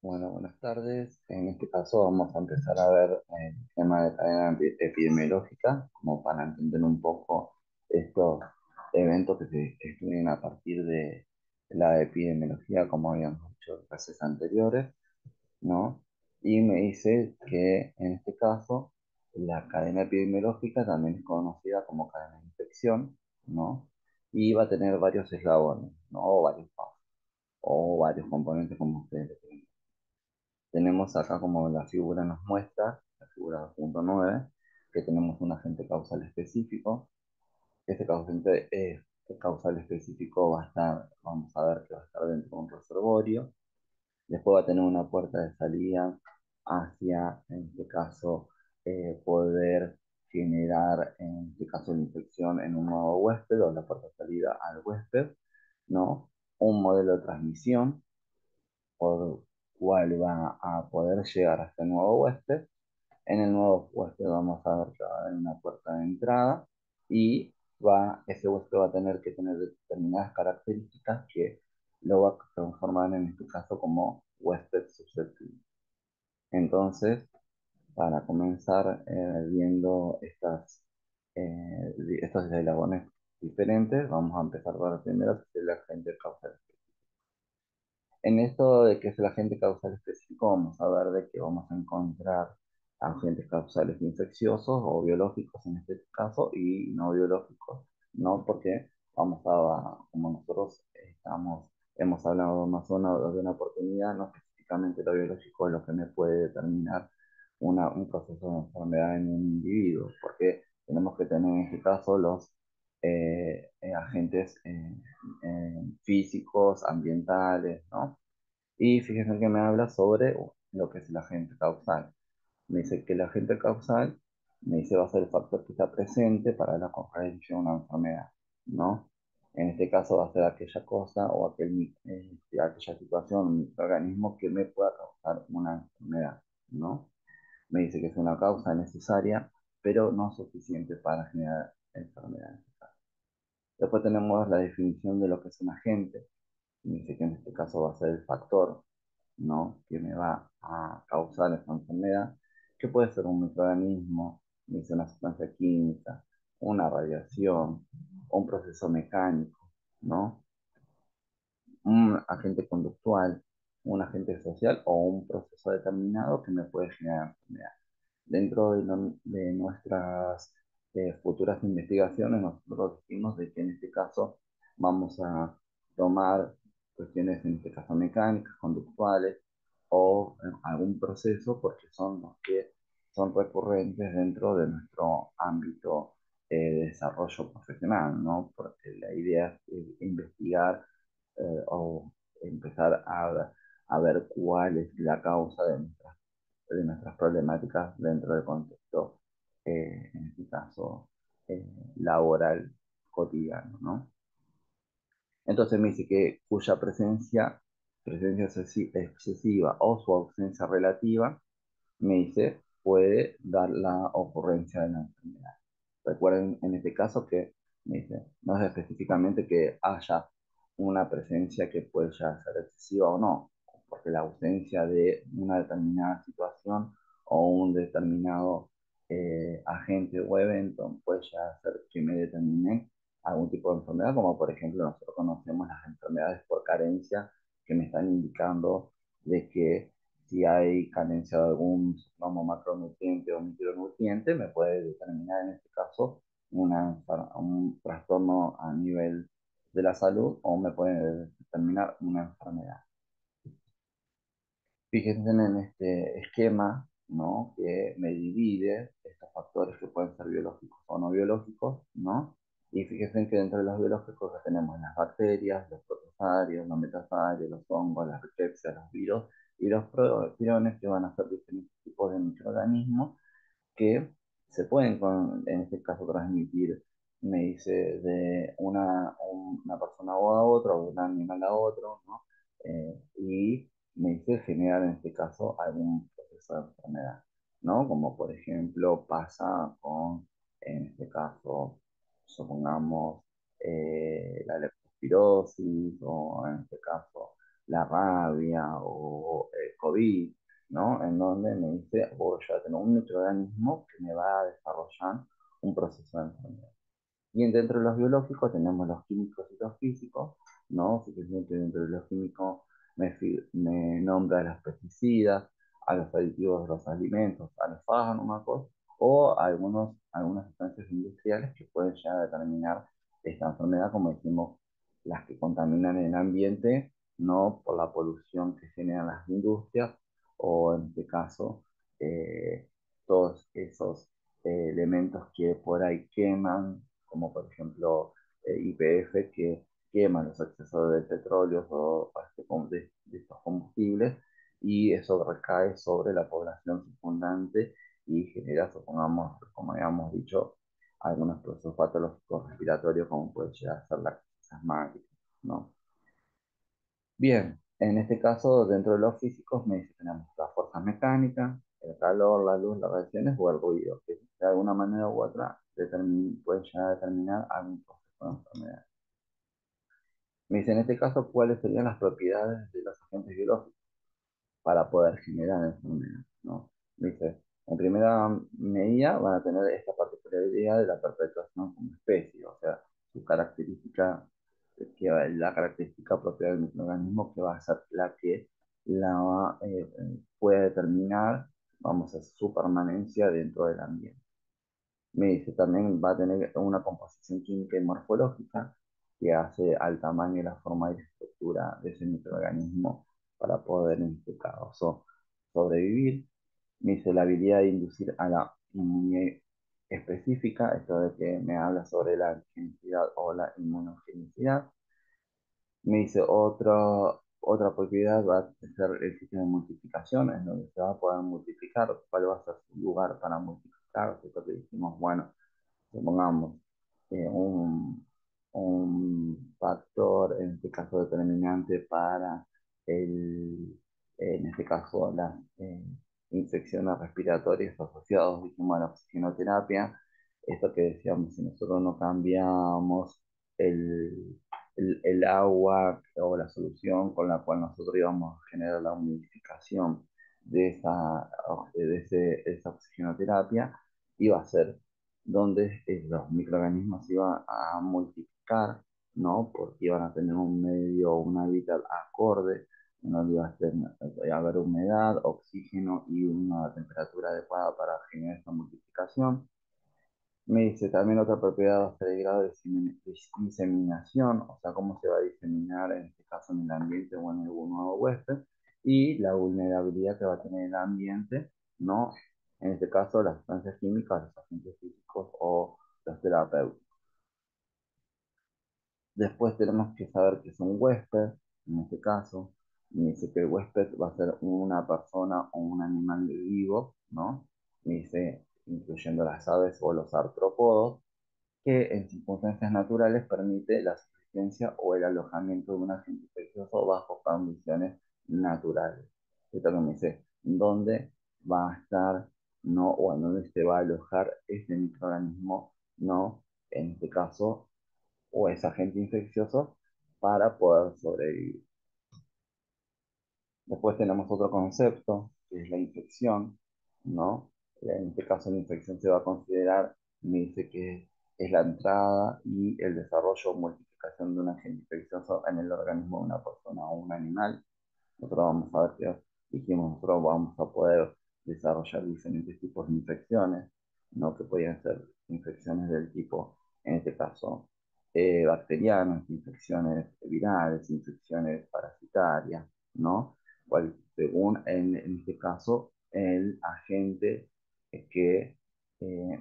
Bueno, buenas tardes. En este caso vamos a empezar a ver el tema de cadena epidemiológica, como para entender un poco estos eventos que se estudian a partir de la epidemiología, como habíamos dicho en clases anteriores, ¿no? Y me dice que en este caso la cadena epidemiológica también es conocida como cadena de infección, ¿no? Y va a tener varios eslabones, ¿no? O varios pasos, o varios componentes, como ustedes le quieren. Tenemos acá como la figura nos muestra, la figura 2.9, que tenemos un agente causal específico. Este causal específico va a estar, vamos a ver que va a estar dentro de un reservorio. Después va a tener una puerta de salida hacia, en este caso, poder generar, en este caso, la infección en un nuevo huésped o la puerta de salida al huésped, ¿no? Un modelo de transmisión por cual va a poder llegar hasta el nuevo huésped. En el nuevo huésped vamos a ver que va a haber una puerta de entrada y ese huésped va a tener que tener determinadas características que lo va a transformar en este caso como huésped susceptible. Entonces, para comenzar viendo estos eslabones diferentes, vamos a empezar por el primero, que es el agente causal. En esto de que es el agente causal específico, vamos a ver de que vamos a encontrar agentes causales infecciosos o biológicos en este caso y no biológicos, ¿no? Porque como nosotros hemos hablado más o menos de una oportunidad, no específicamente lo biológico es lo que me puede determinar un proceso de enfermedad en un individuo, porque tenemos que tener en este caso los agentes físicos, ambientales, ¿no? Y fíjense que me habla sobre lo que es el agente causal. Me dice que el agente causal, me dice, va a ser el factor que está presente para la concurrencia de una enfermedad, ¿no? En este caso va a ser aquella cosa o aquella situación, un microorganismo que me pueda causar una enfermedad, ¿no? Me dice que es una causa necesaria, pero no suficiente para generar enfermedades. Después tenemos la definición de lo que es un agente. Me dice que en este caso va a ser el factor, ¿no? Que me va a causar esta enfermedad, que puede ser un microorganismo, me dice una sustancia química, una radiación, un proceso mecánico, ¿no? Un agente conductual, un agente social o un proceso determinado que me puede generar enfermedad. Dentro de nuestras futuras investigaciones, nosotros decimos de que en este caso vamos a tomar cuestiones, en este caso mecánicas, conductuales o algún proceso, porque son los que son recurrentes dentro de nuestro ámbito de desarrollo profesional, ¿no? Porque la idea es investigar o empezar a ver cuál es la causa de nuestras problemáticas dentro del contexto, en este caso, laboral cotidiano, ¿no? Entonces me dice que cuya presencia excesiva o su ausencia relativa, me dice, puede dar la ocurrencia de la enfermedad. Recuerden en este caso que me dice, no es específicamente que haya una presencia que pueda ser excesiva o no, porque la ausencia de una determinada situación o un determinado agente o evento puede ya ser que me determine algún tipo de enfermedad, como por ejemplo nosotros conocemos las enfermedades por carencia que me están indicando de que si hay carencia de algún como macronutriente o micronutriente, me puede determinar en este caso un trastorno a nivel de la salud o me puede determinar una enfermedad. Fíjense en este esquema, ¿no? Que me divide estos factores que pueden ser biológicos o no biológicos, ¿no? Y fíjense que dentro de los biológicos ya tenemos las bacterias, los protozoarios, los metasarios, los hongos, las rickettsia, los virus y los propriones, que van a ser diferentes tipos de microorganismos que se pueden, en este caso, transmitir, me dice, de una persona a otra, o de un animal a otro, ¿no? Y me dice generar, en este caso, algún proceso de enfermedad, ¿no? Como por ejemplo pasa con, en este caso, supongamos, la leptospirosis, o en este caso, la rabia, o COVID, ¿no? En donde me dice, oh, yo voy a tener un microorganismo que me va a desarrollar un proceso de enfermedad. Y dentro de los biológicos tenemos los químicos y los físicos, ¿no? Suficiente dentro de los químicos me nombra a los pesticidas, a los aditivos de los alimentos, a los fármacos o algunas sustancias industriales que pueden llegar a determinar esta enfermedad, como decimos, las que contaminan el ambiente, no por la polución que generan las industrias o en este caso todos esos elementos que por ahí queman como por ejemplo YPF, que queman los excesos de petróleo o de estos combustibles, y eso recae sobre la población circundante y genera, supongamos, como habíamos dicho, algunos procesos patológicos respiratorios, como puede llegar a ser la crisis asmática, ¿no? Bien, en este caso, dentro de los físicos, me dice que tenemos las fuerzas mecánicas, el calor, la luz, las radiaciones o el ruido, que de alguna manera u otra pueden llegar a determinar algún proceso de enfermedad. Me dice en este caso cuáles serían las propiedades de los agentes biológicos para poder generar enfermedad, ¿no? Me dice, en primera medida van a tener esta particularidad de la perpetuación como especie, o sea, su característica, la característica propia del microorganismo que va a ser la que puede determinar, vamos a su permanencia dentro del ambiente. Me dice también va a tener una composición química y morfológica que hace al tamaño, la forma y la estructura de ese microorganismo para poder, en este caso, sobrevivir. Me dice la habilidad de inducir a la inmunidad específica, esto de que me habla sobre la genicidad o la inmunogenicidad. Me dice otra propiedad va a ser el sistema de multiplicación, en donde se va a poder multiplicar, cuál va a ser su lugar para multiplicar, esto que dijimos, bueno, supongamos, eh, un, un factor, en este caso determinante para en este caso las infecciones respiratorias asociadas, dijimos, a la oxigenoterapia. Esto que decíamos, si nosotros no cambiamos el, el agua o la solución con la cual nosotros íbamos a generar la humidificación de esa oxigenoterapia, iba a ser donde los microorganismos iban a multiplicar, ¿no? Porque iban a tener un medio, un hábitat acorde, donde iba a haber humedad, oxígeno y una temperatura adecuada para generar esta multiplicación. Me dice también otra propiedad va a ser el grado de diseminación, o sea, cómo se va a diseminar en este caso en el ambiente o en algún nuevo huésped, y la vulnerabilidad que va a tener el ambiente, ¿no? En este caso, las sustancias químicas, los agentes físicos o los terapeutas. Después tenemos que saber qué es un huésped, en este caso, me dice que el huésped va a ser una persona o un animal vivo, ¿no? Me dice, incluyendo las aves o los artrópodos, que en circunstancias naturales permite la subsistencia o el alojamiento de un agente infeccioso bajo condiciones naturales. Esto que me dice, ¿dónde va a estar, no, o en dónde se va a alojar este microorganismo, no, en este caso, o ese agente infeccioso para poder sobrevivir? Después tenemos otro concepto, que es la infección, ¿no? En este caso la infección se va a considerar, me dice que es la entrada y el desarrollo o multiplicación de un agente infeccioso en el organismo de una persona o un animal. Nosotros vamos a ver que dijimos, nosotros vamos a poder desarrollar diferentes tipos de infecciones, ¿no? Que podrían ser infecciones del tipo, en este caso, bacterianas, infecciones virales, infecciones parasitarias, ¿no? Según en este caso el agente que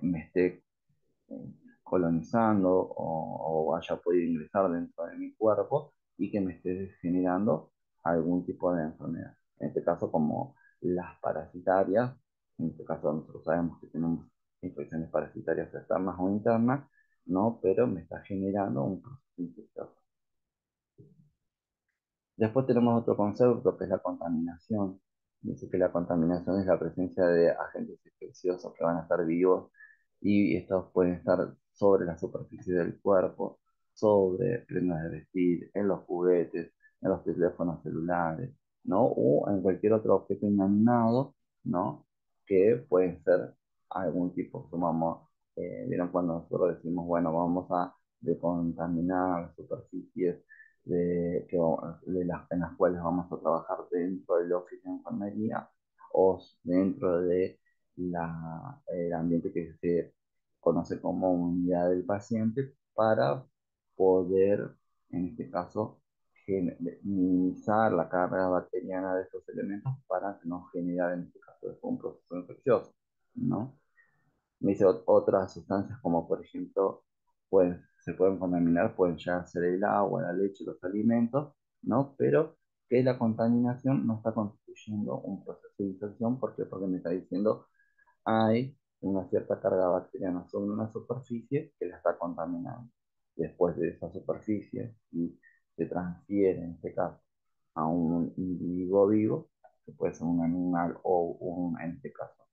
me esté eh, colonizando o haya podido ingresar dentro de mi cuerpo y que me esté generando algún tipo de enfermedad. En este caso, como las parasitarias, en este caso nosotros sabemos que tenemos infecciones parasitarias externas o internas, ¿no? Pero me está generando un proceso infeccioso. Después tenemos otro concepto que es la contaminación. Dice que la contaminación es la presencia de agentes infecciosos que van a estar vivos y estos pueden estar sobre la superficie del cuerpo, sobre prendas de vestir, en los juguetes, en los teléfonos celulares, ¿no? O en cualquier otro objeto inanimado, ¿no? Que pueden ser algún tipo, sumamos, ¿vieron cuando nosotros decimos, bueno, vamos a decontaminar superficies en las cuales vamos a trabajar dentro del oficio de enfermería o dentro de el ambiente que se conoce como unidad del paciente para poder, en este caso, minimizar la carga bacteriana de estos elementos para no generar, en este caso, un proceso infeccioso, ¿no? Me dice otras sustancias como, por ejemplo, se pueden contaminar, pueden llegar a ser el agua, la leche, los alimentos, ¿no? Pero que la contaminación no está constituyendo un proceso de infección, ¿por qué? Porque me está diciendo hay una cierta carga bacteriana sobre una superficie que la está contaminando. Después de esa superficie, y se transfiere, en este caso, a un individuo vivo, que puede ser un animal o en este caso,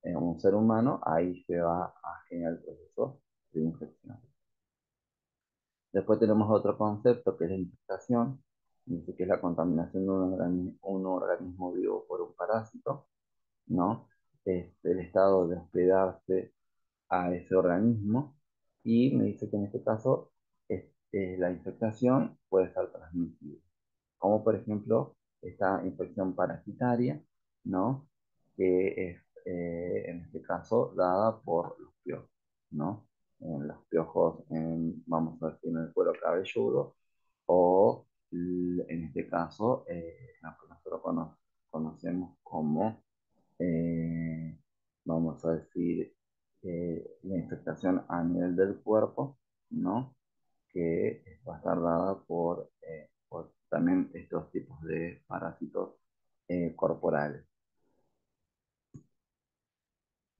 un ser humano, ahí se va a generar el proceso de infección. Después tenemos otro concepto que es la infestación, dice que es la contaminación de un organismo vivo por un parásito, ¿no? Es el estado de hospedarse a ese organismo y me dice que en este caso la infectación puede ser transmisible, como por ejemplo esta infección parasitaria, ¿no? Que es en este caso dada por los piojos, ¿no? Los piojos, vamos a decir, en el cuero cabelludo o en este caso lo que nosotros conocemos como eh, vamos a decir, la infectación a nivel del cuerpo, ¿no? Que va a estar dada por también estos tipos de parásitos corporales.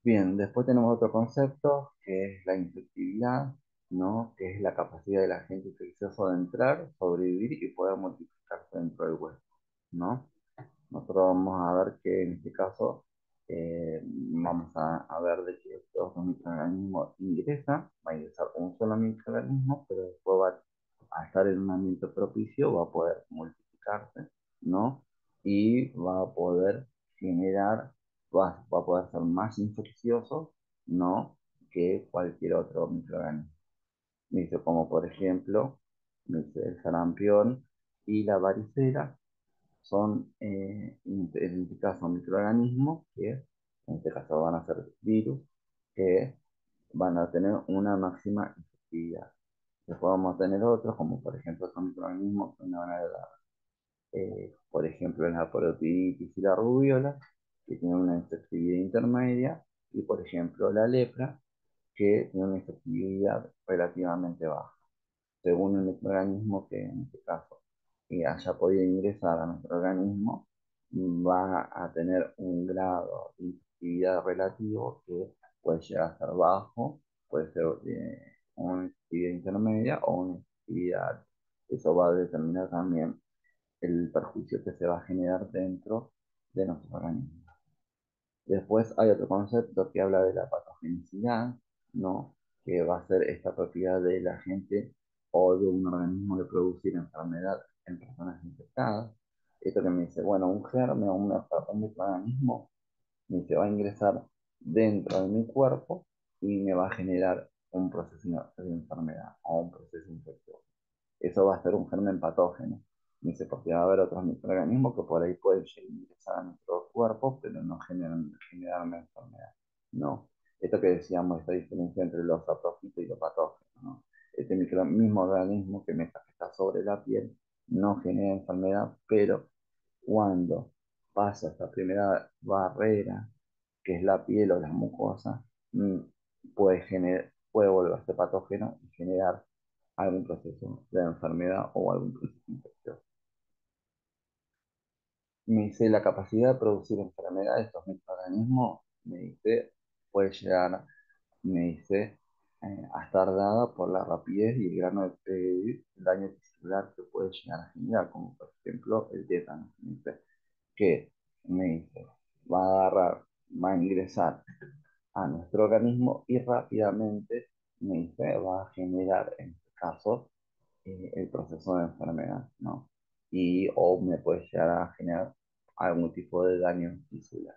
Bien, después tenemos otro concepto que es la infectividad, ¿no? Que es la capacidad del agente infeccioso de entrar, sobrevivir y poder multiplicarse dentro del hueso, ¿no? Nosotros vamos a ver que en este caso vamos a ver de que todos los microorganismos ingresan, va a ingresar un solo microorganismo, pero después va a estar en un ambiente propicio, va a poder multiplicarse, ¿no? Y va a poder generar, va a poder ser más infeccioso, ¿no? Que cualquier otro microorganismo. Dice, como por ejemplo, dice el sarampión y la varicela son, en este caso, microorganismos que en este caso van a ser virus que van a tener una máxima efectividad. Después vamos a tener otros, como por ejemplo son microorganismos que van a dar, por ejemplo, la parotiditis y la rubiola, que tienen una efectividad intermedia, y por ejemplo la lepra, que tiene una efectividad relativamente baja según el microorganismo que en este caso haya podido ingresar a nuestro organismo, va a tener un grado de infectividad relativo que puede llegar a ser bajo, puede ser una infectividad intermedia o una infectividad alta. Eso va a determinar también el perjuicio que se va a generar dentro de nuestro organismo. Después hay otro concepto que habla de la patogenicidad, ¿no? Que va a ser esta propiedad del agente o de un organismo de producir enfermedad en personas infectadas. Esto que me dice, bueno, un germen o un microorganismo me dice, va a ingresar dentro de mi cuerpo y me va a generar un proceso de enfermedad o un proceso infeccioso. Eso va a ser un germen patógeno. Dice, porque va a haber otros microorganismos que por ahí pueden ingresar a nuestro cuerpo, pero no generar una enfermedad. No. Esto que decíamos, esta diferencia entre los saprófitos y los patógenos, ¿no? Este mismo organismo que está sobre la piel no genera enfermedad, pero cuando pasa esta primera barrera, que es la piel o la mucosa, mm, puede volverse patógeno y generar algún proceso de enfermedad o algún proceso infeccioso. Me dice la capacidad de producir enfermedad de estos microorganismos, me dice, puede llegar, me dice, a estar dada por la rapidez y el grano de daño tisular que puede llegar a generar, como por ejemplo el tétano. Me dice que me dice, va a agarrar, va a ingresar a nuestro organismo y rápidamente me dice, va a generar, en este caso, el proceso de enfermedad, ¿no? y o me puede llegar a generar algún tipo de daño tisular.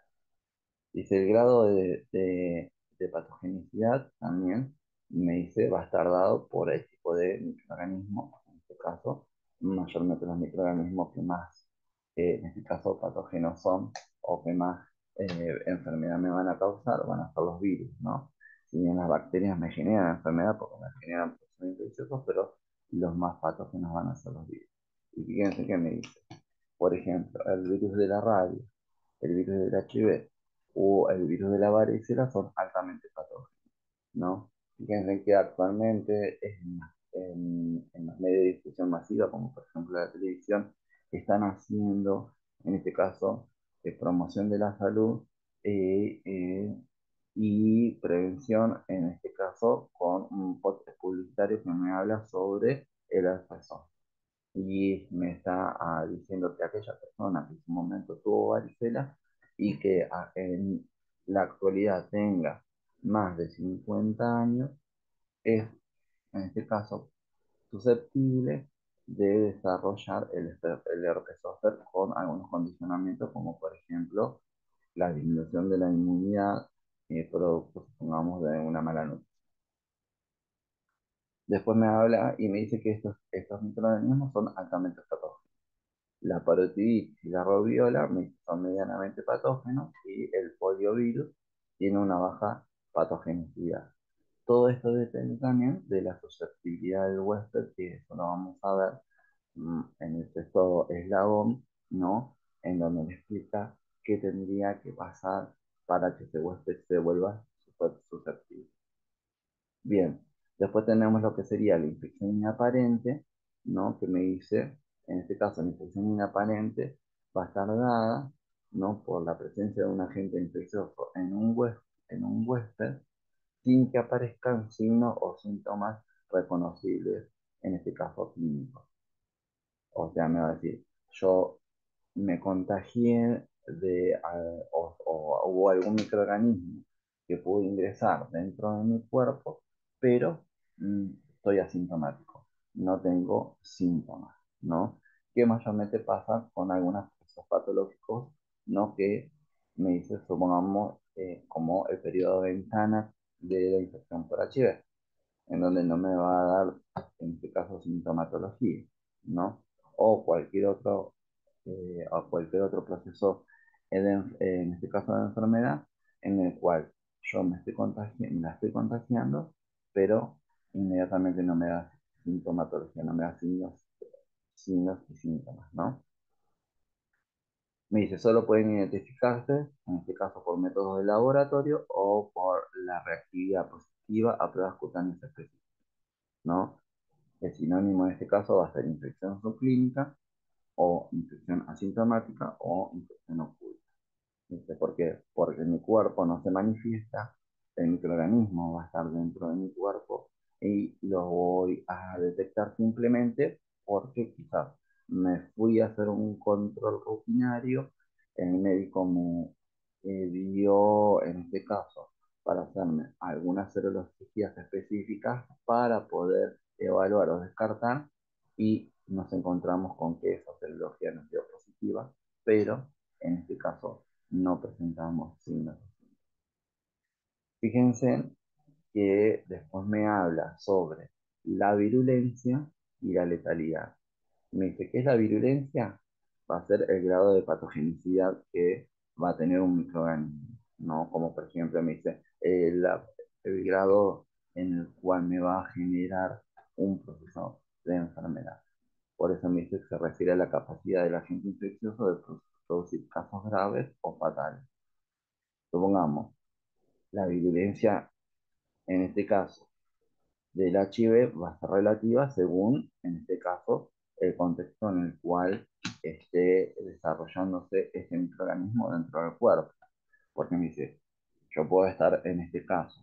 Dice el grado de patogenicidad también me dice va a estar dado por el tipo de microorganismo, en este caso, mayormente los microorganismos que más, en este caso, patógenos son o que más enfermedad me van a causar, van a ser los virus, ¿no? Si bien las bacterias me generan enfermedad porque me generan procesos infecciosos, pero los más patógenos van a ser los virus. Y fíjense que me dice, por ejemplo, el virus de la rabia, el virus del HIV o el virus de la varicela son altamente patógenos, ¿no? Fíjense que actualmente en los medios de difusión masiva, como por ejemplo la televisión, están haciendo, en este caso, promoción de la salud eh, eh, y prevención, en este caso, con un podcast publicitario que me habla sobre el alfazón y me está diciendo que aquella persona que en su momento tuvo varicela y que en la actualidad tenga más de 50 años, es en este caso susceptible de desarrollar el herpes zóster con algunos condicionamientos, como por ejemplo la disminución de la inmunidad, producto, supongamos, de una mala nutrición. Después me habla y me dice que estos microorganismos son altamente patógenos. La parotiditis y la robiola son medianamente patógenos y el poliovirus tiene una baja patogenicidad. Todo esto depende también de la susceptibilidad del huésped, que eso lo vamos a ver en el sexto eslabón, ¿no? En donde me explica qué tendría que pasar para que ese huésped se vuelva susceptible. Bien, después tenemos lo que sería la infección inaparente, ¿no? Que me dice, en este caso, la infección inaparente va a estar dada, ¿no? Por la presencia de un agente infeccioso en un huésped sin que aparezcan signos o síntomas reconocibles, en este caso clínicos. O sea, me va a decir, yo me contagié o hubo algún microorganismo que pudo ingresar dentro de mi cuerpo, pero estoy asintomático, no tengo síntomas, ¿no? Que mayormente pasa con algunos procesos patológicos, ¿no? Que me dice, supongamos, como el periodo de ventana de la infección por HIV, en donde no me va a dar, en este caso, sintomatología, ¿no? O cualquier otro proceso, en este caso de enfermedad, en el cual yo me la estoy contagiando, pero inmediatamente no me da sintomatología, no me da signos y síntomas, ¿no? Me dice, solo pueden identificarse, en este caso por métodos de laboratorio o por la reactividad positiva a pruebas cutáneas específicas, ¿no? El sinónimo en este caso va a ser infección subclínica o infección asintomática o infección oculta. ¿Viste? ¿Por qué? Porque mi cuerpo no se manifiesta, el microorganismo va a estar dentro de mi cuerpo y lo voy a detectar simplemente porque quizás me fui a hacer un control rutinario, el médico me dio, en este caso, para hacerme algunas serologías específicas para poder evaluar o descartar y nos encontramos con que esa serología nos dio positiva, pero en este caso no presentamos signos. Fíjense que después me habla sobre la virulencia y la letalidad. Me dice, ¿qué es la virulencia? Va a ser el grado de patogenicidad que va a tener un microorganismo, ¿no? Como por ejemplo me dice, el grado en el cual me va a generar un proceso de enfermedad. Por eso me dice que se refiere a la capacidad del agente infeccioso de producir casos graves o fatales. Supongamos, la virulencia, en este caso, del HIV va a ser relativa según, en este caso, el contexto en el cual esté desarrollándose este microorganismo dentro del cuerpo. Porque me dice, yo puedo estar, en este caso,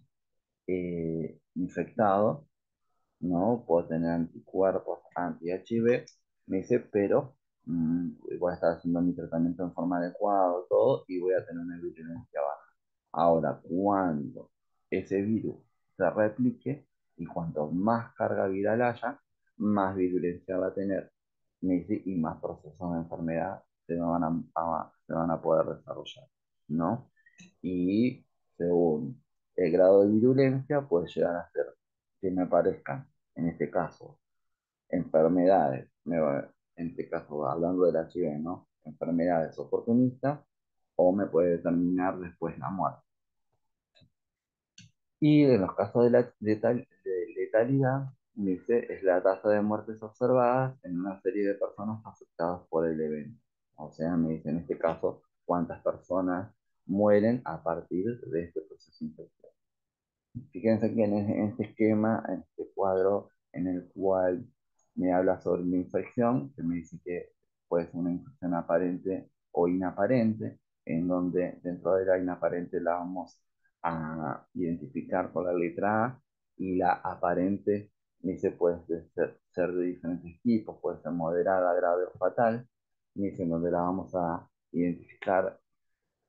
infectado, ¿no? Puedo tener anticuerpos anti-HIV, me dice, pero voy a estar haciendo mi tratamiento en forma adecuada, todo, y voy a tener una virulencia baja. Ahora, cuando ese virus se replique y cuanto más carga viral haya, más virulencia va a tener. me dice, y más procesos de enfermedad se van a poder desarrollar, ¿no? Y según el grado de virulencia, puede llegar a ser que me parezcan, en este caso, enfermedades, en este caso hablando del HIV, ¿no? Enfermedades oportunistas, o me puede determinar después la muerte. Y en los casos de, de letalidad, me dice, es la tasa de muertes observadas en una serie de personas afectadas por el evento. O sea, me dice en este caso cuántas personas mueren a partir de este proceso infeccioso. Fíjense que en este esquema, en este cuadro, en el cual me habla sobre la infección, que me dice que puede ser una infección aparente o inaparente, en donde dentro de la inaparente la vamos a identificar con la letra A, y la aparente me dice puede ser de diferentes tipos, puede ser moderada, grave o fatal, me dice en donde la vamos a identificar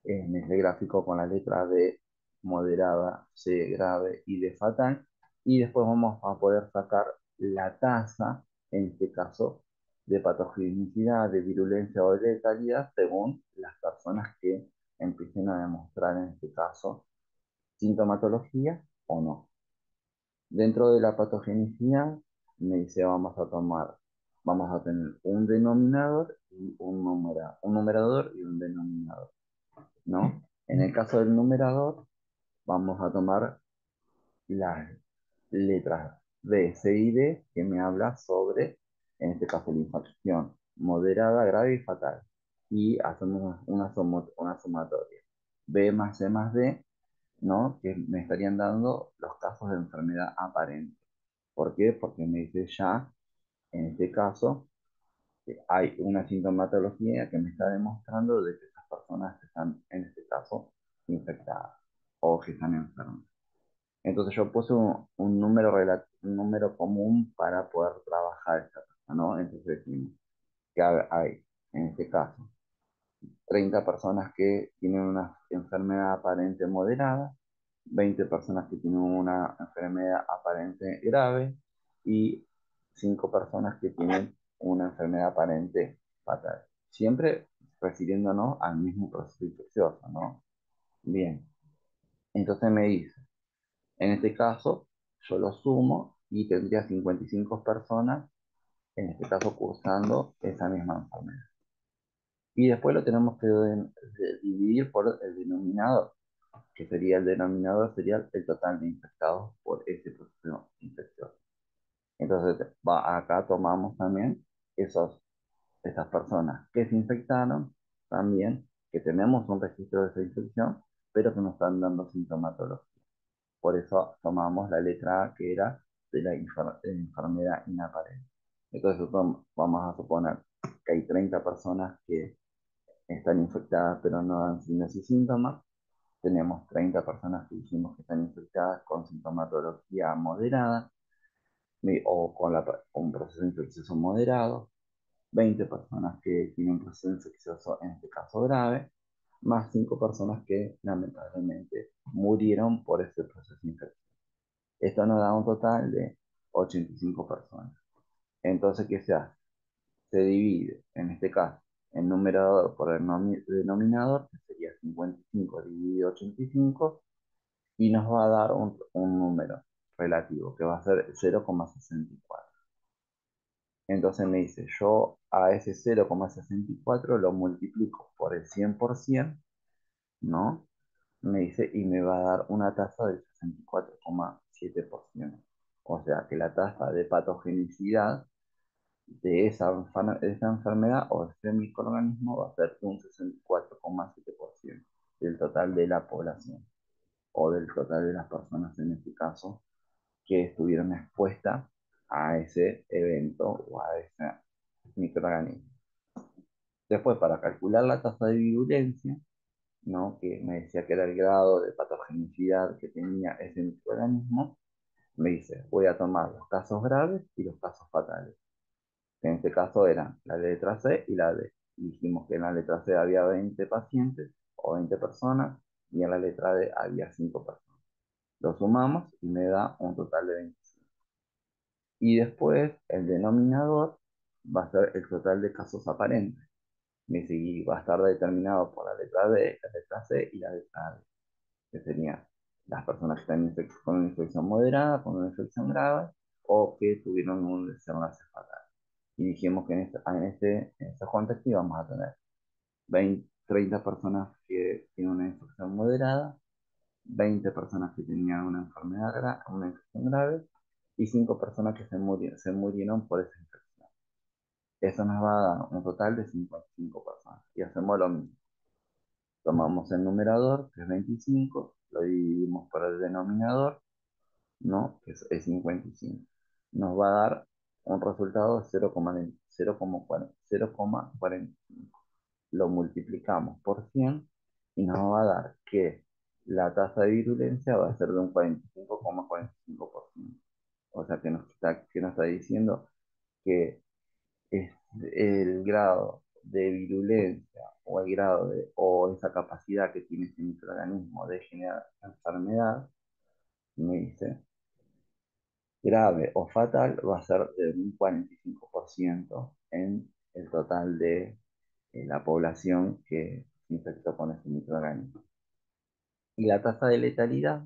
en ese gráfico con la letra D moderada, C grave y D fatal. Y después vamos a poder sacar la tasa, en este caso, de patogenicidad, de virulencia o de letalidad, según las personas que empiecen a demostrar, en este caso, sintomatología o no. Dentro de la patogenicidad, me dice vamos a tener un denominador y un numerador y un denominador, ¿no? En el caso del numerador, vamos a tomar las letras B, C y D, que me habla sobre, en este caso, la infección moderada, grave y fatal. Y hacemos una sumatoria. B más C más D, ¿no? Que me estarían dando los casos de enfermedad aparente. ¿Por qué? Porque me dice ya, en este caso, hay una sintomatología que me está demostrando de que esas personas están, en este caso, infectadas o que están enfermas. Entonces yo puse un número común para poder trabajar esta cosa, ¿no? Entonces decimos que hay, en este caso, 30 personas que tienen una enfermedad aparente moderada, 20 personas que tienen una enfermedad aparente grave y 5 personas que tienen una enfermedad aparente fatal. Siempre refiriéndonos al mismo proceso infeccioso, ¿no? Bien, entonces me dice, en este caso, yo lo sumo y tendría 55 personas, en este caso, cursando esa misma enfermedad. Y después lo tenemos que dividir por el denominador, que sería el denominador, sería el total de infectados por ese proceso infeccioso. Entonces, acá tomamos también esas personas que se infectaron, también que tenemos un registro de esa infección, pero que nos están dando sintomatología. Por eso tomamos la letra A, que era de la enfermedad inaparente. Entonces, vamos a suponer que hay 30 personas que están infectadas pero no dan signos y síntomas. Tenemos 30 personas que dijimos que están infectadas con sintomatología moderada o con un proceso infeccioso moderado. 20 personas que tienen un proceso infeccioso, en este caso grave, más 5 personas que lamentablemente murieron por ese proceso infeccioso. Esto nos da un total de 85 personas. Entonces, ¿qué se hace? Se divide, en este caso, el numerador por el denominador, que sería 55 dividido 85, y nos va a dar un número relativo, que va a ser 0,64. Entonces me dice, yo a ese 0,64 lo multiplico por el 100%, ¿no? Me dice, y me va a dar una tasa del 64,7%. O sea que la tasa de patogenicidad de de esa enfermedad o de ese microorganismo va a ser un 64,7% del total de la población o del total de las personas en este caso que estuvieron expuestas a ese evento o a ese microorganismo. Después, para calcular la tasa de virulencia, ¿no? Que me decía que era el grado de patogenicidad que tenía ese microorganismo, me dice, voy a tomar los casos graves y los casos fatales. En este caso eran la letra C y la D. Y dijimos que en la letra C había 20 pacientes o 20 personas y en la letra D había 5 personas. Lo sumamos y me da un total de 25. Y después el denominador va a ser el total de casos aparentes. Me dice, y va a estar determinado por la letra B, la letra C y la letra D, que serían las personas que están con una infección moderada, con una infección grave, o que tuvieron un desenlace fatal. Y dijimos que en este contexto íbamos a tener 20, 30 personas que tienen una infección moderada, 20 personas que tenían una enfermedad grave, una infección grave, y 5 personas que se murieron por esa infección. Eso nos va a dar un total de 55 personas. Y hacemos lo mismo. Tomamos el numerador, que es 25, lo dividimos por el denominador, ¿no? Que es 55. Nos va a dar un resultado de 0,45. Lo multiplicamos por 100 y nos va a dar que la tasa de virulencia va a ser de un 45,45%. O sea que nos está diciendo que es el grado de virulencia o el grado o esa capacidad que tiene ese microorganismo de generar enfermedad, me dice, grave o fatal, va a ser de un 45% en el total de la población que se infectó con ese microorganismo. Y la tasa de letalidad,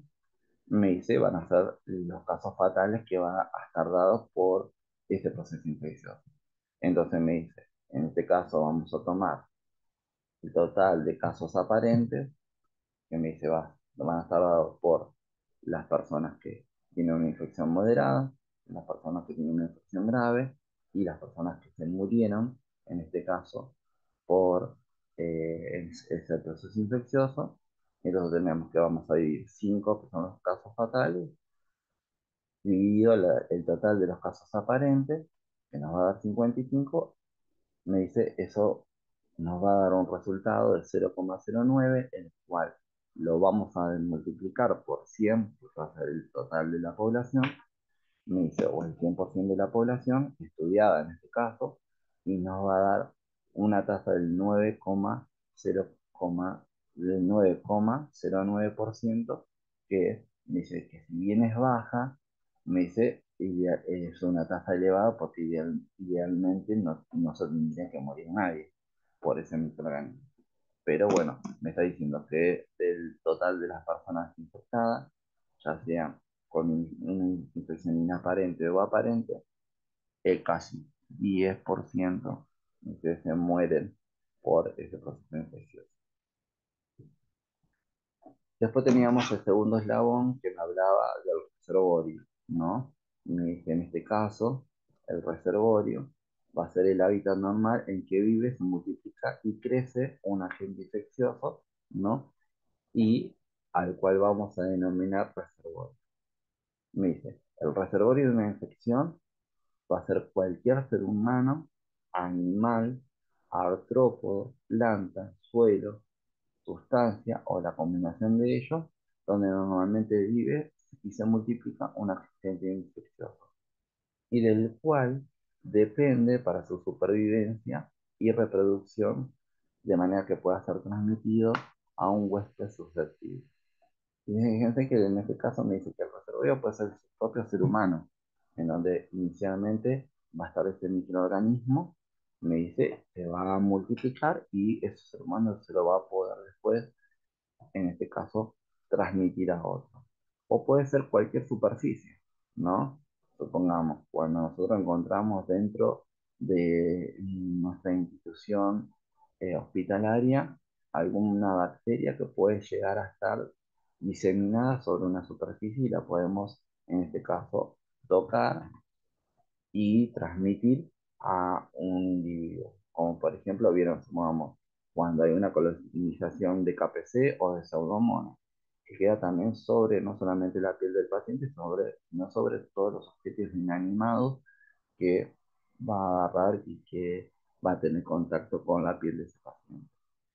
me dice, van a ser los casos fatales que van a estar dados por este proceso infeccioso. Entonces me dice, en este caso vamos a tomar el total de casos aparentes, que me dice, van a estar dados por las personas que tienen una infección moderada, las personas que tienen una infección grave y las personas que se murieron, en este caso, por ese proceso infeccioso. Entonces tenemos que vamos a dividir 5, que son los casos fatales, dividido el total de los casos aparentes, que nos va a dar 55. Me dice, eso nos va a dar un resultado de 0,09, el cual lo vamos a multiplicar por 100, que va a ser el total de la población, me dice, o el 100% de la población estudiada en este caso, y nos va a dar una tasa del 9,09%, que me dice que si bien es baja, me dice, es una tasa elevada porque idealmente no se tendría que morir nadie por ese microorganismo. Pero bueno, me está diciendo que del total de las personas infectadas, ya sea con una infección inaparente o aparente, casi 10% que se mueren por ese proceso infeccioso. Después teníamos el segundo eslabón que me hablaba del reservorio, ¿no? Y me dice, en este caso, el reservorio va a ser el hábitat normal en que vive, se multiplica y crece un agente infeccioso, ¿no? Y al cual vamos a denominar reservorio. Me dice, el reservorio de una infección va a ser cualquier ser humano, animal, artrópodo, planta, suelo, sustancia o la combinación de ellos, donde normalmente vive y se multiplica un agente infeccioso, y del cual depende para su supervivencia y reproducción, de manera que pueda ser transmitido a un huésped susceptible. Y fíjense que en este caso me dice que el reservorio puede ser el propio ser humano, en donde inicialmente va a estar este microorganismo, me dice, se va a multiplicar y ese ser humano se lo va a poder después, en este caso, transmitir a otro. O puede ser cualquier superficie, ¿no? Supongamos, cuando nosotros encontramos dentro de nuestra institución hospitalaria alguna bacteria que puede llegar a estar diseminada sobre una superficie y la podemos, en este caso, tocar y transmitir a un individuo. Como por ejemplo, vieron, supongamos, cuando hay una colonización de KPC o de Pseudomonas, que queda también sobre no solamente la piel del paciente, sino sobre todos los objetos inanimados que va a agarrar y que va a tener contacto con la piel de ese paciente.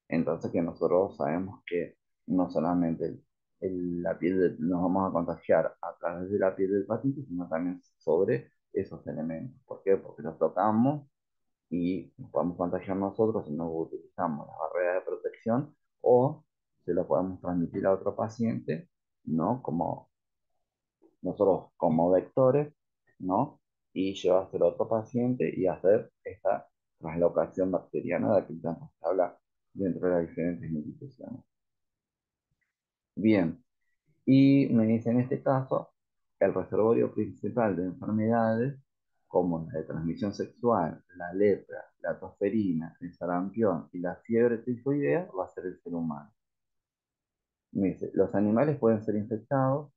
Entonces que nosotros sabemos que no solamente nos vamos a contagiar a través de la piel del paciente, sino también sobre esos elementos. ¿Por qué? Porque los tocamos y nos podemos contagiar nosotros si no utilizamos las barreras de protección, o se lo podemos transmitir a otro paciente, ¿no? Como nosotros como vectores, ¿no? y llevárselo a otro paciente y hacer esta translocación bacteriana de que tanto se habla dentro de las diferentes instituciones. Bien, y me dice en este caso, el reservorio principal de enfermedades, como la de transmisión sexual, la lepra, la tosferina, el sarampión y la fiebre tifoidea, va a ser el ser humano. Me dice, los animales pueden ser infectados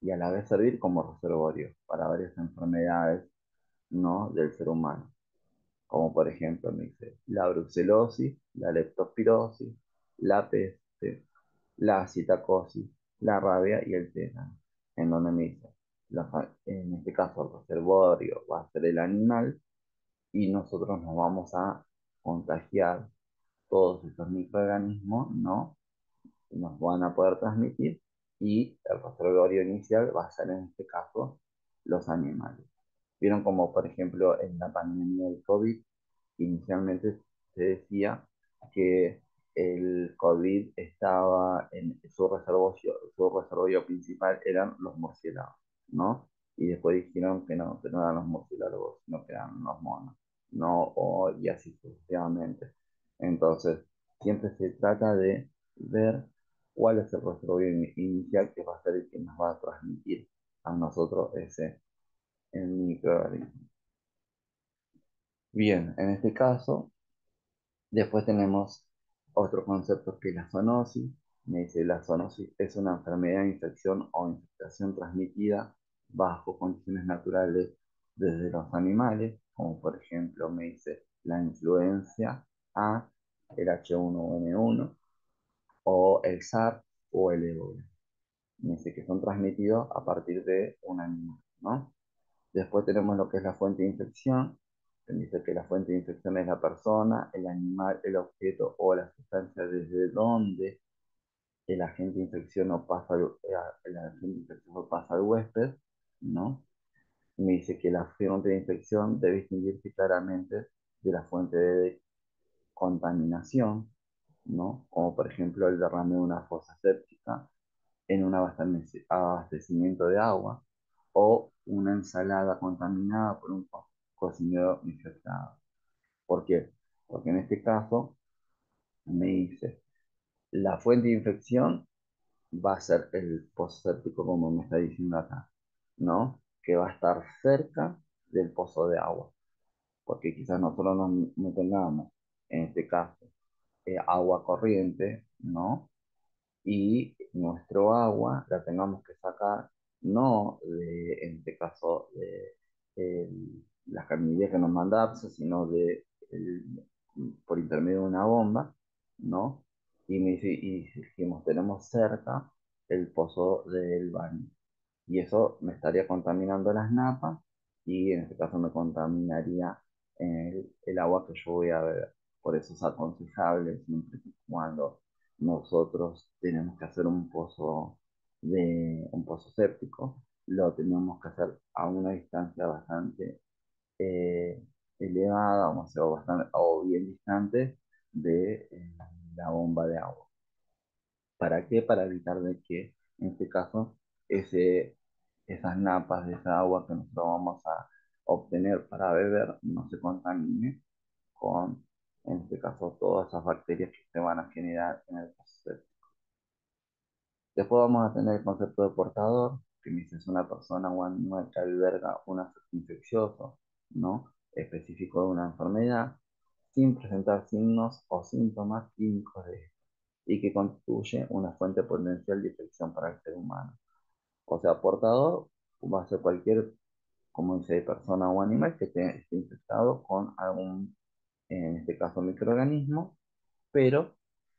y a la vez servir como reservorio para varias enfermedades, ¿no?, del ser humano, como por ejemplo, me dice, la brucelosis, la leptospirosis, la peste, la citacosis, la rabia y el tétano, en donde me dice, en este caso el reservorio va a ser el animal y nosotros nos vamos a contagiar todos estos microorganismos, ¿no? Nos van a poder transmitir y el reservorio inicial va a ser en este caso los animales. Vieron como por ejemplo en la pandemia del COVID inicialmente se decía que el COVID estaba en su reservorio principal eran los murciélagos, ¿no? Y después dijeron que no eran los murciélagos, sino que eran los monos, ¿no? Y así sucesivamente. Entonces, siempre se trata de ver cuál es el reservorio inicial que va a ser el que nos va a transmitir a nosotros ese el microorganismo. Bien, en este caso, después tenemos otro concepto que es la zoonosis. Me dice, la zoonosis es una enfermedad, infección o infestación transmitida bajo condiciones naturales desde los animales, como por ejemplo me dice la influencia A, el H1N1 o el SARS o el ébola. Me dice que son transmitidos a partir de un animal, ¿no? Después tenemos lo que es la fuente de infección, que dice que la fuente de infección es la persona, el animal, el objeto o la sustancia desde donde el agente infeccioso pasa, el agente infeccioso pasa al huésped, ¿no? Me dice que la fuente de infección debe distinguirse claramente de la fuente de contaminación, ¿no? Como por ejemplo el derrame de una fosa séptica en un abastecimiento de agua o una ensalada contaminada por un cocinero infectado. ¿Por qué? Porque en este caso me dice, la fuente de infección va a ser el pozo séptico como me está diciendo acá, ¿no? Que va a estar cerca del pozo de agua, porque quizás nosotros no tengamos, en este caso, agua corriente, ¿no? Y nuestro agua la tengamos que sacar no en este caso las cañerías que nos manda APSA, sino por intermedio de una bomba, ¿no? Y me dice, y dijimos, tenemos cerca el pozo del baño. Y eso me estaría contaminando las napas y en este caso me contaminaría el agua que yo voy a beber. Por eso es aconsejable siempre y cuando nosotros tenemos que hacer un pozo séptico, lo tenemos que hacer a una distancia bastante eh, elevada, o bien distante de la bomba de agua. ¿Para qué? Para evitar de que, en este caso, ese, esas napas de esa agua que nosotros vamos a obtener para beber no se contamine con, en este caso, todas esas bacterias que se van a generar en el proceso. Después vamos a tener el concepto de portador, que dice es una persona o animal que alberga un agente infeccioso, ¿no? Específico de una enfermedad, sin presentar signos o síntomas clínicos de esta, y que constituye una fuente potencial de infección para el ser humano. O sea, portador va a ser cualquier, como dice, persona o animal que esté infectado con algún, en este caso, microorganismo, pero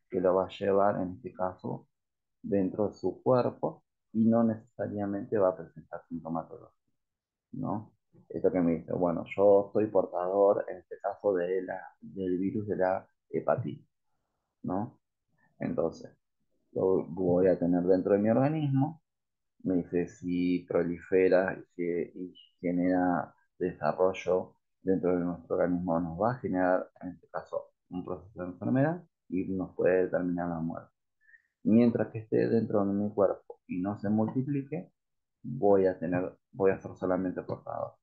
que lo va a llevar, en este caso, dentro de su cuerpo y no necesariamente va a presentar sintomatología, ¿no? Esto que me dice, bueno, yo soy portador, en este caso, del virus de la hepatitis, ¿no? Entonces, lo voy a tener dentro de mi organismo, me dice si prolifera y genera desarrollo dentro de nuestro organismo, nos va a generar, en este caso, un proceso de enfermedad y nos puede determinar la muerte. Mientras que esté dentro de mi cuerpo y no se multiplique, voy a ser solamente portador.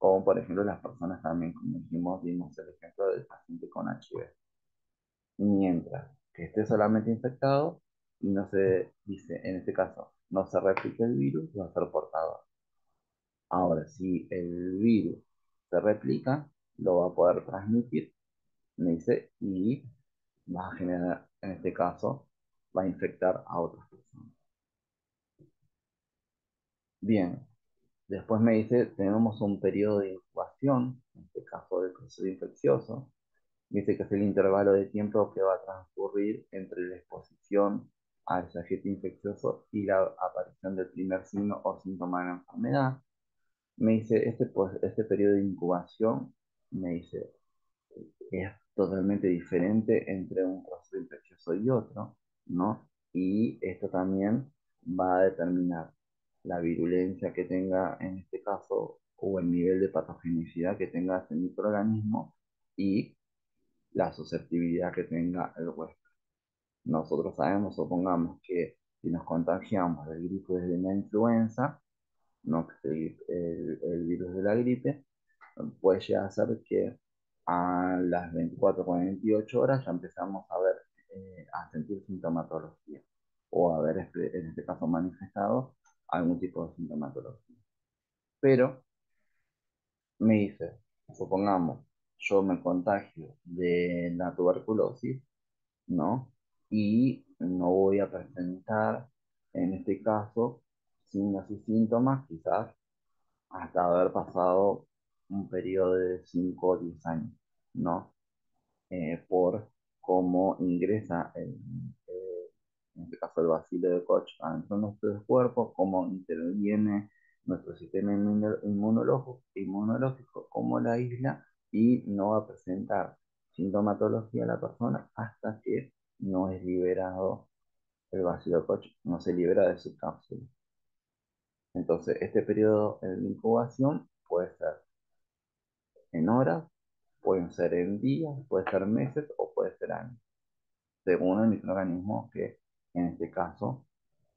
Como por ejemplo las personas también, como dijimos, dimos el ejemplo del paciente con HIV. Mientras que esté solamente infectado y no se dice, en este caso, no se replique el virus, va a ser portador. Ahora, si el virus se replica, lo va a poder transmitir, me dice, y va a generar, en este caso, va a infectar a otras personas. Bien, después me dice, tenemos un periodo de incubación, en este caso del proceso infeccioso. Dice que es el intervalo de tiempo que va a transcurrir entre la exposición a ese agente infeccioso y la aparición del primer signo o síntoma de la enfermedad. Me dice, este periodo de incubación, me dice, es totalmente diferente entre un proceso infeccioso y otro, ¿no? Y esto también va a determinar la virulencia que tenga en este caso o el nivel de patogenicidad que tenga ese microorganismo y la susceptibilidad que tenga el huésped. Nosotros sabemos, supongamos que si nos contagiamos del grifo desde la influenza, no que el virus de la gripe, puede llegar a ser que a las 24 48 horas ya empezamos a ver, a sentir sintomatología o a ver, en este caso, manifestado algún tipo de sintomatología. Pero me dice, supongamos, yo me contagio de la tuberculosis, ¿no? Y no voy a presentar, en este caso, signos y síntomas, quizás hasta haber pasado un periodo de 5 o 10 años, ¿no? Por cómo ingresa, en este caso, el bacilo de Koch adentro de nuestro cuerpo, cómo interviene nuestro sistema inmunológico, cómo la isla, y no va a presentar sintomatología a la persona hasta que no es liberado el bacilo de Koch, no se libera de su cápsula. Entonces, este periodo de incubación puede ser en horas, pueden ser en días, puede ser meses o puede ser años, según el microorganismo que en este caso,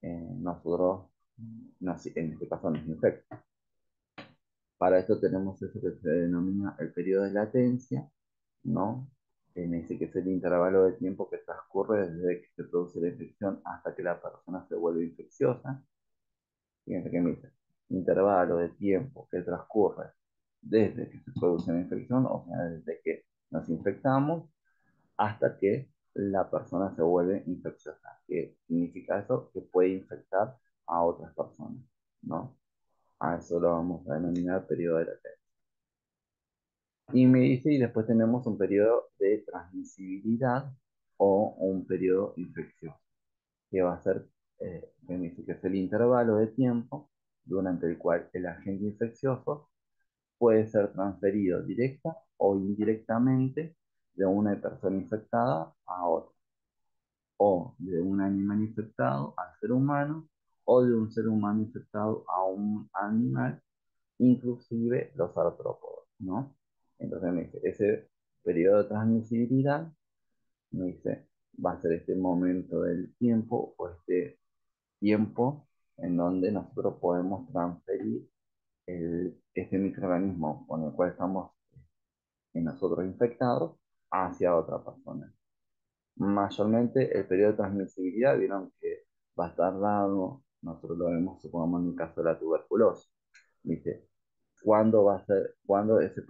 nosotros, en este caso, nos infecta. Para esto tenemos eso que se denomina el periodo de latencia, ¿no? Me dice que es el intervalo de tiempo que transcurre desde que se produce la infección hasta que la persona se vuelve infecciosa. Fíjense que me dice, intervalo de tiempo que transcurre desde que se produce la infección, o sea, desde que nos infectamos hasta que la persona se vuelve infecciosa. ¿Qué significa eso? Que puede infectar a otras personas, ¿no? A eso lo vamos a denominar periodo de latencia. Y me dice, y después tenemos un periodo de transmisibilidad o un periodo infeccioso, que va a ser, me dice que es el intervalo de tiempo durante el cual el agente infeccioso puede ser transferido directa o indirectamente de una persona infectada a otra, o de un animal infectado al ser humano, o de un ser humano infectado a un animal, inclusive los artrópodos, ¿no? Entonces me dice, ese periodo de transmisibilidad, me dice, va a ser este momento del tiempo o este tiempo en donde nosotros podemos transferir este microorganismo con el cual estamos, nosotros infectados, hacia otra persona. Mayormente el periodo de transmisibilidad, vieron que va a estar dado, nosotros lo vemos, supongamos, en el caso de la tuberculosis. Dice, ¿cuándo va a ser, cuándo esa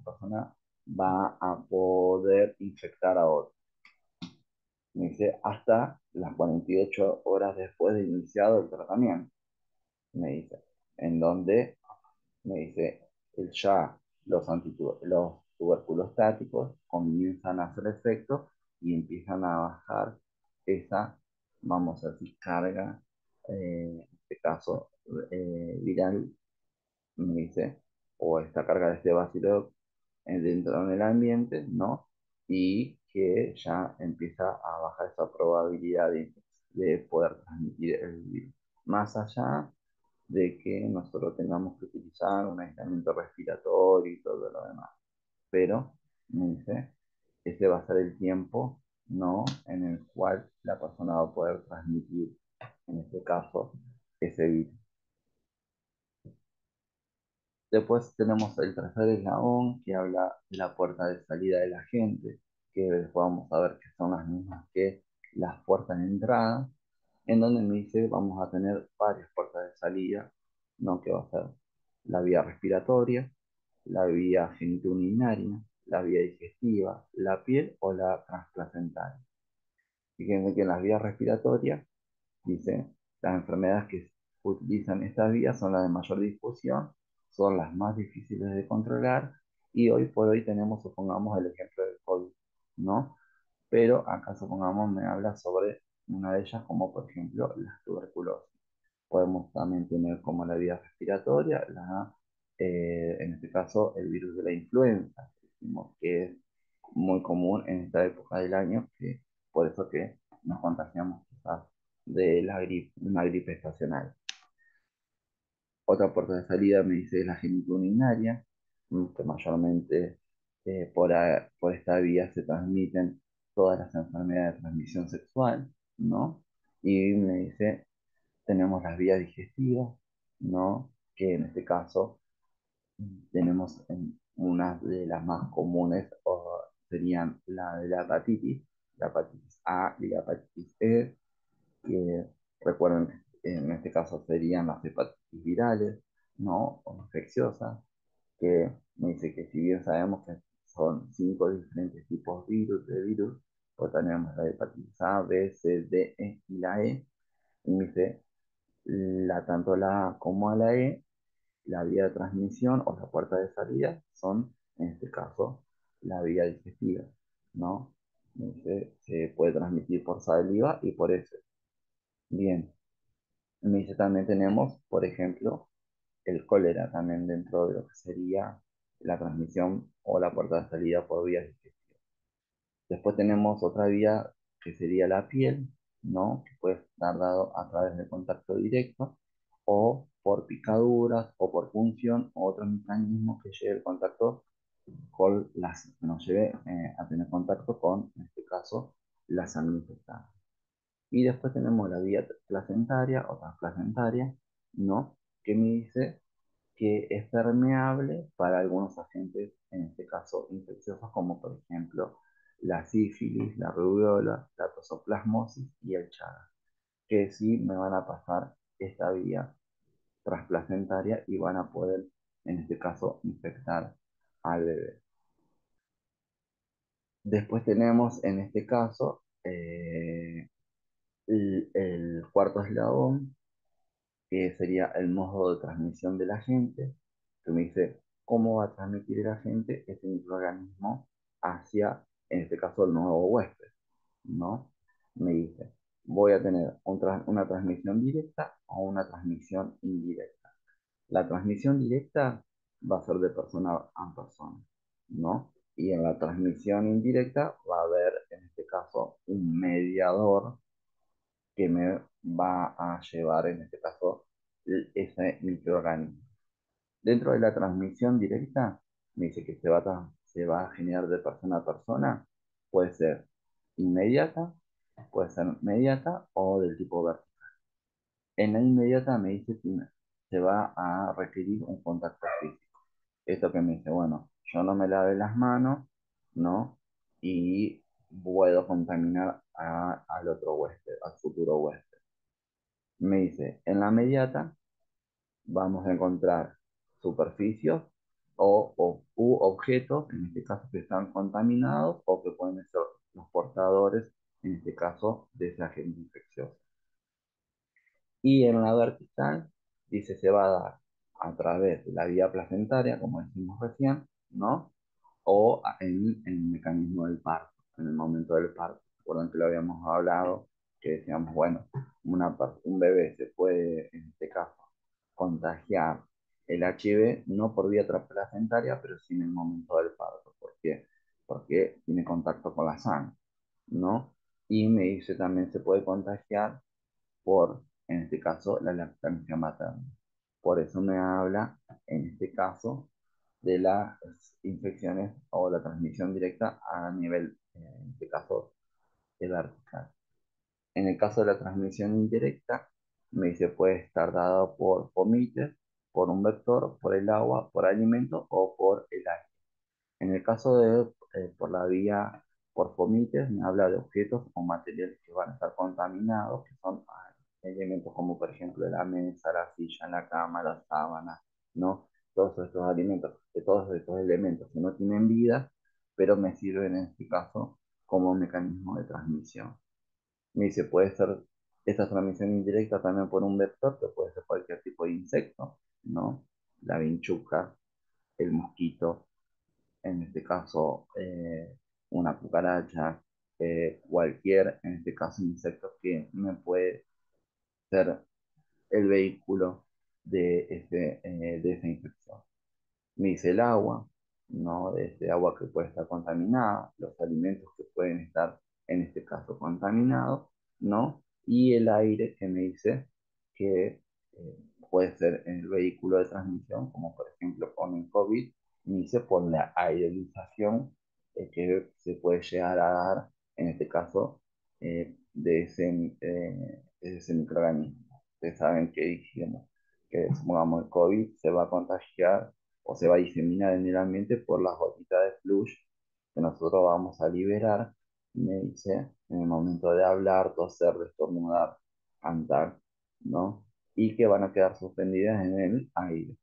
persona va a poder infectar a otro? Me dice, hasta las 48 horas después de iniciado el tratamiento, me dice, en donde, me dice, ya los tuberculostáticos comienzan a hacer efecto y empiezan a bajar esa, vamos a decir, carga, en este caso, viral, me dice, o esta carga de este bacilo, dentro del ambiente, ¿no? Y que ya empieza a bajar esa probabilidad de poder transmitir el virus. Más allá de que nosotros tengamos que utilizar un aislamiento respiratorio y todo lo demás. Pero, me dice, ese va a ser el tiempo, ¿no? En el cual la persona va a poder transmitir, en este caso, ese virus. Después tenemos el tercer eslabón que habla de la puerta de salida de la gente, que después vamos a ver que son las mismas que las puertas de entrada, en donde me dice vamos a tener varias puertas de salida, ¿no? Que va a ser la vía respiratoria, la vía genitourinaria, la vía digestiva, la piel o la transplacentaria. Fíjense que en las vías respiratorias dice, las enfermedades que utilizan estas vías son las de mayor difusión, son las más difíciles de controlar y hoy por hoy tenemos, supongamos, el ejemplo del COVID, ¿no? Pero acá, supongamos, me habla sobre una de ellas como por ejemplo la tuberculosis. Podemos también tener como la vía respiratoria, en este caso el virus de la influenza, decimos que es muy común en esta época del año, que por eso que nos contagiamos quizás de la gripe, una gripe estacional. Otra puerta de salida me dice es la genitourinaria, que mayormente por esta vía se transmiten todas las enfermedades de transmisión sexual, ¿no? Y me dice tenemos las vías digestivas, ¿no? Que en este caso tenemos una de las más comunes, o serían la de la hepatitis A y la hepatitis E, que recuerden, en este caso serían las hepatitis virales, ¿no? O infecciosas, que me dice que si bien sabemos que son cinco diferentes tipos de virus, pues tenemos la hepatitis A, B, C, D, E y la E, y me dice tanto la A como a la E, la vía de transmisión o la puerta de salida son, en este caso, la vía digestiva, ¿no? Se puede transmitir por saliva y por heces. Bien, me dice también tenemos, por ejemplo, el cólera también dentro de lo que sería la transmisión o la puerta de salida por vías digestivas. Después tenemos otra vía que sería la piel, ¿no? Que puede estar dado a través de contacto directo o por picaduras o por punción o otros mecanismos que lleve el contacto con las, que nos lleve a tener contacto con, en este caso, la sangre infectada. Y después tenemos la vía placentaria o transplacentaria, ¿no? Que me dice que es permeable para algunos agentes, en este caso infecciosos, como por ejemplo la sífilis, la rubiola, la tosoplasmosis y el chagas, que sí me van a pasar esta vía transplacentaria y van a poder, en este caso, infectar al bebé. Después tenemos, en este caso, el cuarto eslabón, que sería el modo de transmisión del agente, que me dice cómo va a transmitir el agente este microorganismo hacia, en este caso, el nuevo huésped, ¿no? Me dice, voy a tener una transmisión directa o una transmisión indirecta. La transmisión directa va a ser de persona a persona, ¿no? Y en la transmisión indirecta va a haber, en este caso, un mediador que me va a llevar, en este caso, ese microorganismo. Dentro de la transmisión directa, me dice que se va a generar de persona a persona, puede ser inmediata, puede ser mediata o del tipo vertical. En la inmediata me dice que se va a requerir un contacto físico. Esto que me dice, bueno, yo no me lave las manos, ¿no? Y puedo contaminar al otro huésped, al futuro huésped. Me dice, en la mediata vamos a encontrar superficies u objetos, en este caso que están contaminados o que pueden ser los portadores, en este caso, de ese agente infeccioso. Y en la vertical, dice, se va a dar a través de la vía placentaria, como decimos recién, ¿no? O en el mecanismo del parto, en el momento del parto. Recuerden que lo habíamos hablado, que decíamos, bueno, un bebé se puede, en este caso, contagiar el HIV no por vía placentaria, pero sí en el momento del parto. ¿Por qué? Porque tiene contacto con la sangre, ¿no? Y me dice también se puede contagiar por, en este caso, la lactancia materna. Por eso me habla, en este caso, de las infecciones o la transmisión directa a nivel, en este caso, de vertical. En el caso de la transmisión indirecta, me dice puede estar dado por fomites, por un vector, por el agua, por alimento o por el aire. En el caso de por la vía por fomites, me habla de objetos o materiales que van a estar contaminados, que son elementos como por ejemplo la mesa, la silla, la cama, la sábana, ¿no? Todos estos alimentos, todos estos elementos que no tienen vida, pero me sirven en este caso como mecanismo de transmisión. Me dice, puede ser esta transmisión indirecta también por un vector, que puede ser cualquier tipo de insecto, ¿no? La vinchuca, el mosquito, en este caso una cucaracha, cualquier, en este caso, insecto que me puede ser el vehículo de esa infección. Me dice el agua, ¿no? Este agua que puede estar contaminada, los alimentos que pueden estar, en este caso, contaminados, ¿no? Y el aire que me dice que puede ser el vehículo de transmisión, como por ejemplo con el COVID, me dice por la aerolización que se puede llegar a dar, en este caso, de ese microorganismo. Ustedes saben que dijimos que, supongamos, el COVID se va a contagiar o se va a diseminar en el ambiente por las gotitas de flush que nosotros vamos a liberar, me dice, en el momento de hablar, toser, estornudar, cantar, ¿no? Y que van a quedar suspendidas en el aire,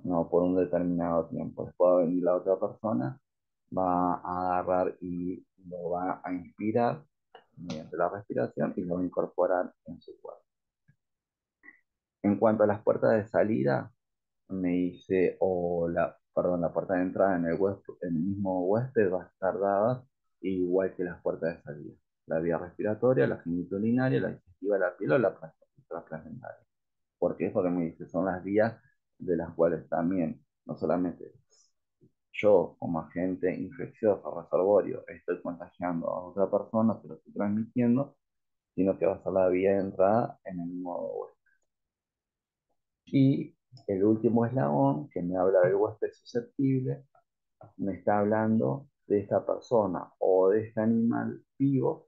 ¿no? Por un determinado tiempo. Después va a venir la otra persona, va a agarrar y lo va a inspirar mediante la respiración y lo va a incorporar en su cuerpo. En cuanto a las puertas de salida, me dice, perdón, la puerta de entrada en el mismo huésped va a estar dada igual que las puertas de salida. La vía respiratoria, la genitourinaria, la digestiva, la piel o la placentaria. ¿Por qué? Porque me dice, son las vías de las cuales también, no solamente yo como agente infeccioso, reservorio, estoy contagiando a otra persona, se lo estoy transmitiendo, sino que va a ser la vía de entrada en el modo huésped. Y el último eslabón, que me habla del huésped susceptible, me está hablando de esta persona o de este animal vivo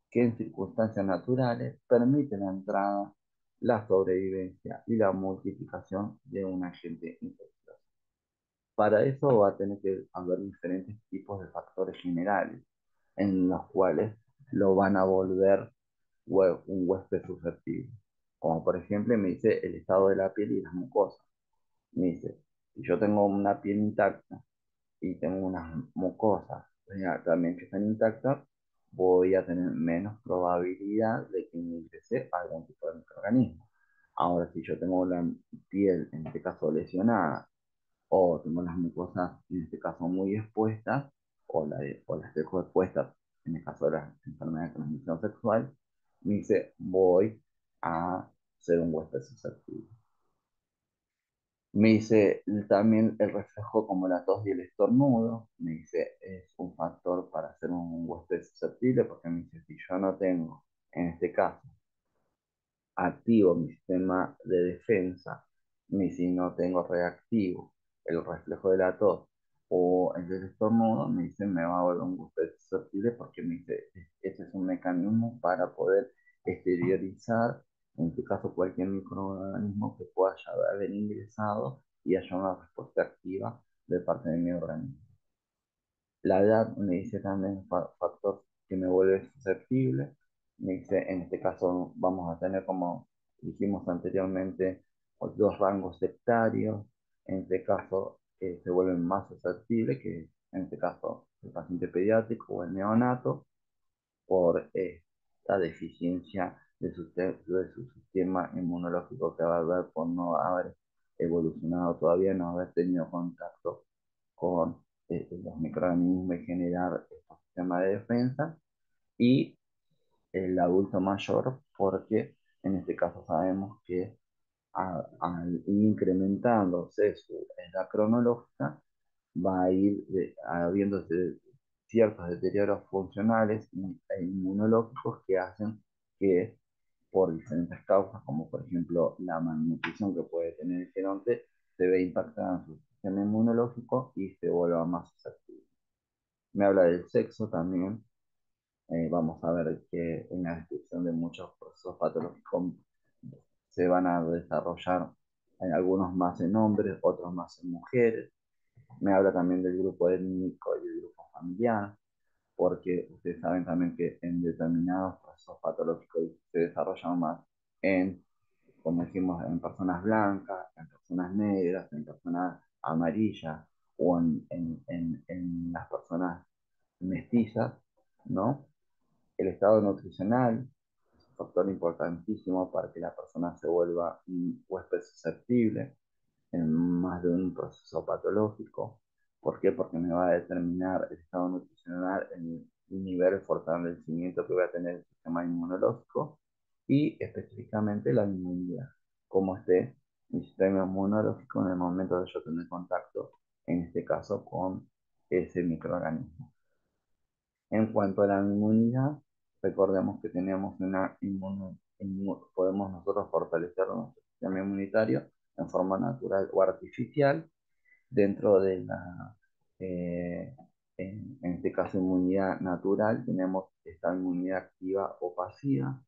que en circunstancias naturales permite la entrada, la sobrevivencia y la multiplicación de un agente infeccioso. Para eso va a tener que haber diferentes tipos de factores generales en los cuales lo van a volver un huésped susceptible. Como por ejemplo me dice el estado de la piel y las mucosas. Me dice, si yo tengo una piel intacta y tengo unas mucosas también que están intactas, voy a tener menos probabilidad de que me ingrese algún tipo de microorganismo. Ahora, si yo tengo la piel, en este caso lesionada, o tengo las mucosas, en este caso muy expuestas, o las dejo expuestas, en el caso de las enfermedades de transmisión sexual, me dice, voy a ser un huésped susceptible. Me dice también el reflejo como la tos y el estornudo. Me dice es un factor para ser un huésped susceptible porque me dice si yo no tengo, en este caso, activo mi sistema de defensa, ni si no tengo reactivo el reflejo de la tos o el del estornudo, me dice me va a volver un huésped susceptible porque me dice ese es un mecanismo para poder exteriorizar, en este caso cualquier microorganismo que pueda ya haber ingresado y haya una respuesta activa de parte de mi organismo. La edad me dice también un factor que me vuelve susceptible. Me dice, en este caso vamos a tener, como dijimos anteriormente, dos rangos sectarios. En este caso se vuelven más susceptibles, que en este caso el paciente pediátrico o el neonato, por la deficiencia de su sistema inmunológico que va a haber por no haber evolucionado todavía, no haber tenido contacto con los microorganismos y generar este sistema de defensa, y el adulto mayor, porque en este caso sabemos que al ir incrementándose su edad cronológica, va a ir habiéndose ciertos deterioros funcionales e inmunológicos que hacen que por diferentes causas, como por ejemplo la malnutrición que puede tener el geronte, se ve impactada en su sistema inmunológico y se vuelva más susceptible. Me habla del sexo también. Vamos a ver que en la descripción de muchos procesos patológicos se van a desarrollar Hay algunos más en hombres, otros más en mujeres. Me habla también del grupo étnico y del grupo familiar, porque ustedes saben también que en determinados procesos patológicos se desarrollan más en, como dijimos, en personas blancas, en personas negras, en personas amarillas o en las personas mestizas, ¿no? El estado nutricional es un factor importantísimo para que la persona se vuelva un huésped susceptible en más de un proceso patológico. ¿Por qué? Porque me va a determinar el estado nutricional, el nivel de fortalecimiento que voy a tener el sistema inmunológico y específicamente la inmunidad, cómo esté mi sistema inmunológico en el momento de yo tener contacto, en este caso, con ese microorganismo. En cuanto a la inmunidad, recordemos que tenemos podemos nosotros fortalecer nuestro sistema inmunitario en forma natural o artificial dentro de la, eh, en este caso, inmunidad natural. Tenemos esta inmunidad activa o pasiva.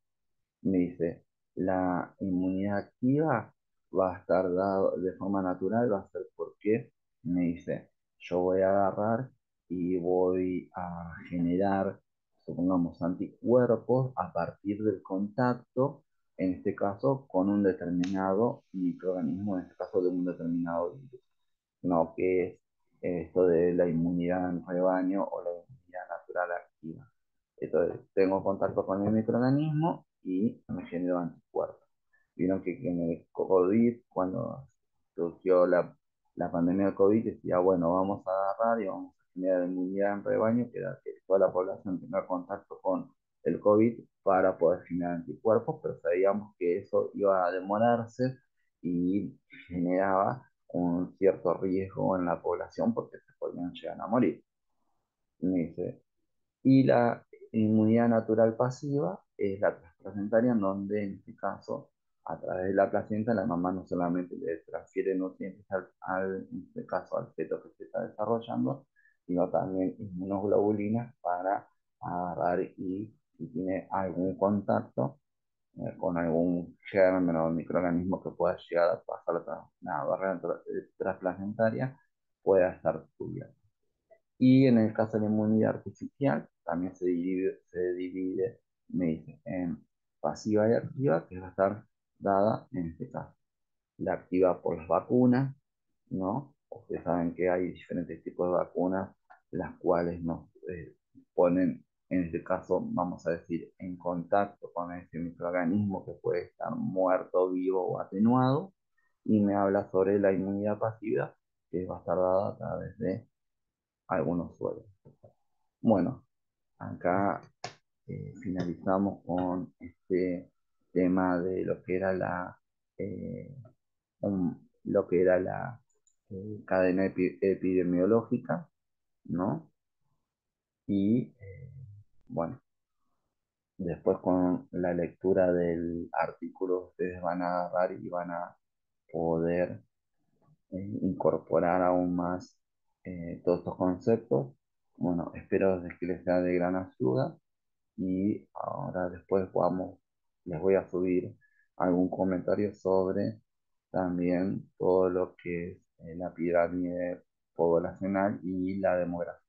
Me dice, la inmunidad activa va a estar dado de forma natural, va a ser porque me dice, yo voy a agarrar y voy a generar, supongamos, anticuerpos a partir del contacto, en este caso, con un determinado microorganismo, en este caso de un determinado virus, no que es esto de la inmunidad en rebaño o la inmunidad natural activa. Entonces, tengo contacto con el microorganismo y me genero anticuerpos. Vieron que en el COVID, cuando surgió la pandemia del COVID, decía, bueno, vamos a agarrar y vamos a generar inmunidad en rebaño, que era que toda la población tenga contacto con el COVID para poder generar anticuerpos, pero sabíamos que eso iba a demorarse y generaba un cierto riesgo en la población porque se podían llegar a morir. Me dice, y la inmunidad natural pasiva es la transplacentaria, en donde en este caso, a través de la placenta, la mamá no solamente le transfiere nutrientes en este caso al feto que se está desarrollando, sino también inmunoglobulinas para agarrar y si tiene algún contacto con algún germen o microorganismo que pueda llegar a pasar la barrera transplacentaria, pueda estar cubierto. Y en el caso de la inmunidad artificial, también se divide, me dice, en pasiva y activa, que va a estar dada en este caso. La activa por las vacunas, ¿no? Ustedes saben que hay diferentes tipos de vacunas, las cuales nos ponen, en este caso, vamos a decir, en contacto con ese microorganismo que puede estar muerto, vivo o atenuado, y me habla sobre la inmunidad pasiva, que va a estar dada a través de algunos suelos. Bueno, acá finalizamos con este tema de lo que era eh, lo que era la cadena epidemiológica, ¿no? Y bueno, después con la lectura del artículo ustedes van a agarrar y van a poder incorporar aún más todos estos conceptos. Bueno, espero que les sea de gran ayuda y ahora después les voy a subir algún comentario sobre también todo lo que es la pirámide poblacional y la demografía.